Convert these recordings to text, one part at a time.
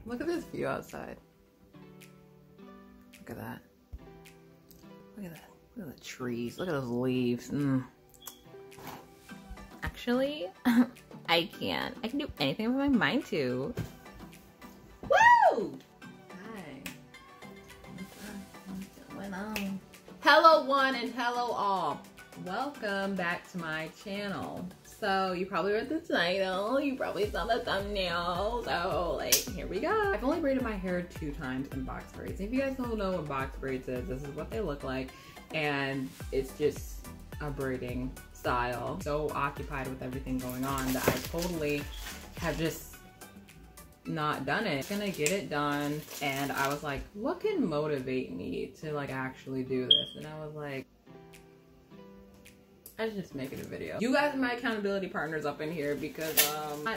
Look at this view outside. Look at that. Look at that. Look at the trees. Look at those leaves. Actually, I can do anything with my mind to. Woo! Hi. What's going on? Hello one and hello all. Welcome back to my channel. So you probably read the title, you probably saw the thumbnail, so like here we go. I've only braided my hair 2 times in box braids. If you guys don't know what box braids is, this is what they look like, and it's just a braiding style. So occupied with everything going on that I totally have just not done it. I'm gonna get it done, and I was like, what can motivate me to like actually do this? And I was like, I was just making a video. You guys are my accountability partners up in here because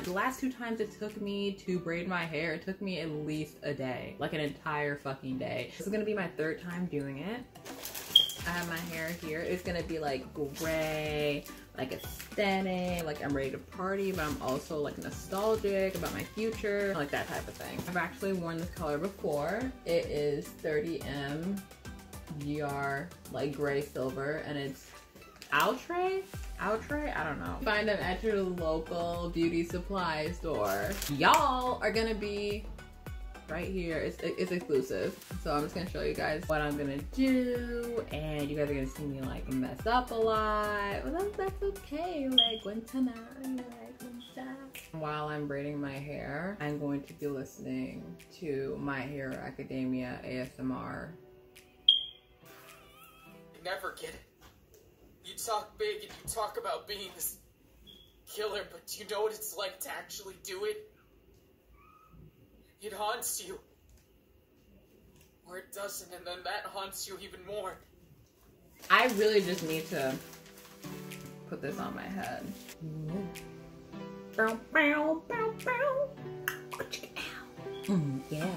the last 2 times it took me to braid my hair, it took me at least a day, like an entire fucking day. This is gonna be my 3rd time doing it. I have my hair here. It's gonna be like gray, like aesthetic, like I'm ready to party, but I'm also like nostalgic about my future, like that type of thing. I've actually worn this color before. It is 30M GR, like gray silver, and it's outre, I don't know. Find them at your local beauty supply store. Y'all are gonna be right here. It's exclusive, so I'm just gonna show you guys what I'm gonna do, and you guys are gonna see me like mess up a lot, but that's okay. Like while I'm braiding my hair, I'm going to be listening to My Hero Academia ASMR. You never get it. You talk big and you talk about being this killer, but do you know what it's like to actually do it? It haunts you. Or it doesn't, and then that haunts you even more. I really just need to put this on my head. Yeah.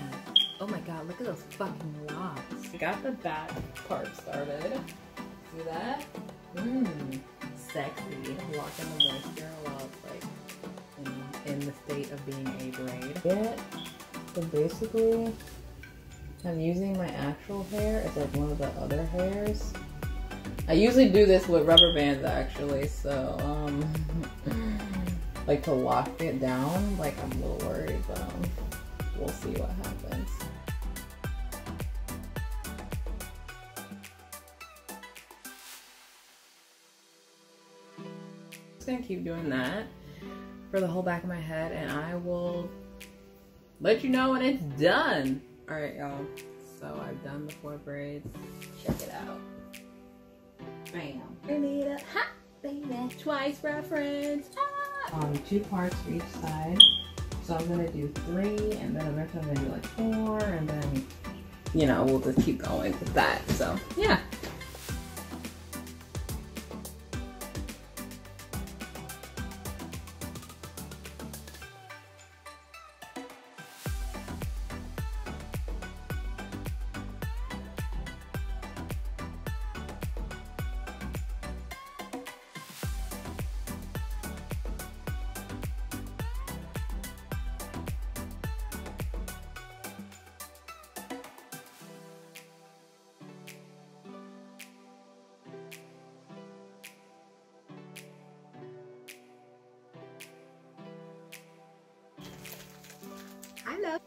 Oh my god, look at those fucking locks. Got the back part started. See that? Sexy. Locking the moisture while it's like in the state of being a braid. Yeah. So basically, I'm using my actual hair as like one of the other hairs. I usually do this with rubber bands actually, so like to lock it down. Like I'm a little worried, but we'll see what happens. Gonna keep doing that for the whole back of my head, and I will let you know when it's done. All right, y'all, so I've done the 4 braids. Check it out. Bam. I need a hot baby twice reference. 2 parts for each side, so I'm gonna do 3, and then eventually I'm gonna do like 4, and then you know we'll just keep going with that. So yeah.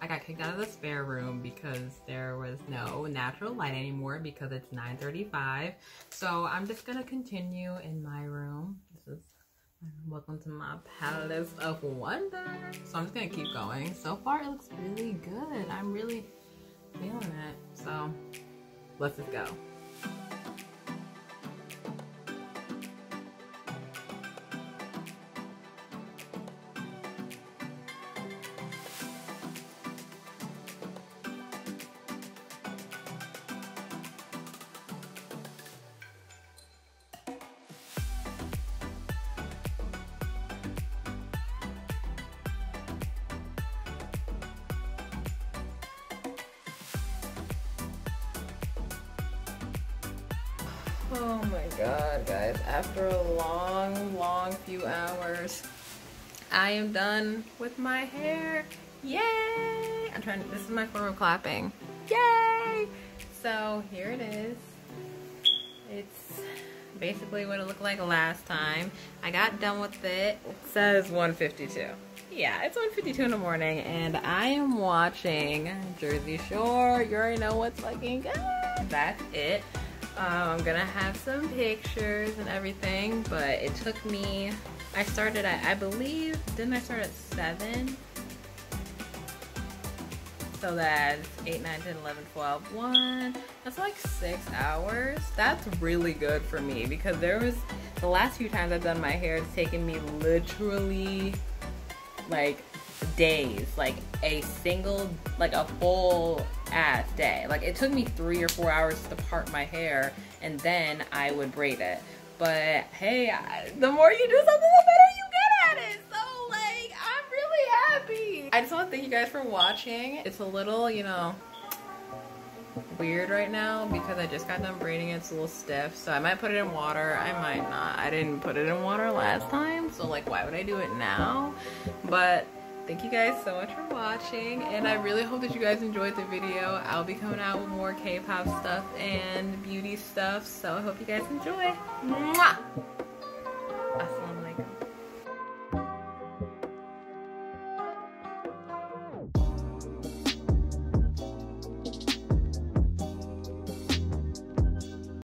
I got kicked out of the spare room because there was no natural light anymore because it's 9:35. So I'm just gonna continue in my room. This is welcome to my palace of wonder. So I'm just gonna keep going. So far it looks really good. I'm really feeling it. So let's just go. Oh my god, guys, after a long few hours, I am done with my hair. Yay! I'm trying this is my form of clapping. Yay! So here it is. It's basically what it looked like last time. I got done with it. It says 1:52. Yeah, it's 1:52 in the morning, and I am watching Jersey Shore. You already know what's fucking good. That's it. I'm gonna have some pictures and everything, but it took me, I started at, I believe, didn't I start at 7? So that's 8, 9, 10, 11, 12, 1. That's like 6 hours. That's really good for me because there was, the last few times I've done my hair, it's taken me literally like days, like a single, like a full ass day. Like it took me 3 or 4 hours to part my hair and then I would braid it. But hey, the more you do something, the better you get at it. So like, I'm really happy. I just want to thank you guys for watching. It's a little, you know, weird right now because I just got done braiding it. It's a little stiff, so I might put it in water. I might not. I didn't put it in water last time, so like, why would I do it now? But thank you guys so much for watching, and I really hope that you guys enjoyed the video. I'll be coming out with more K-pop stuff and beauty stuff, so I hope you guys enjoy. Mwah!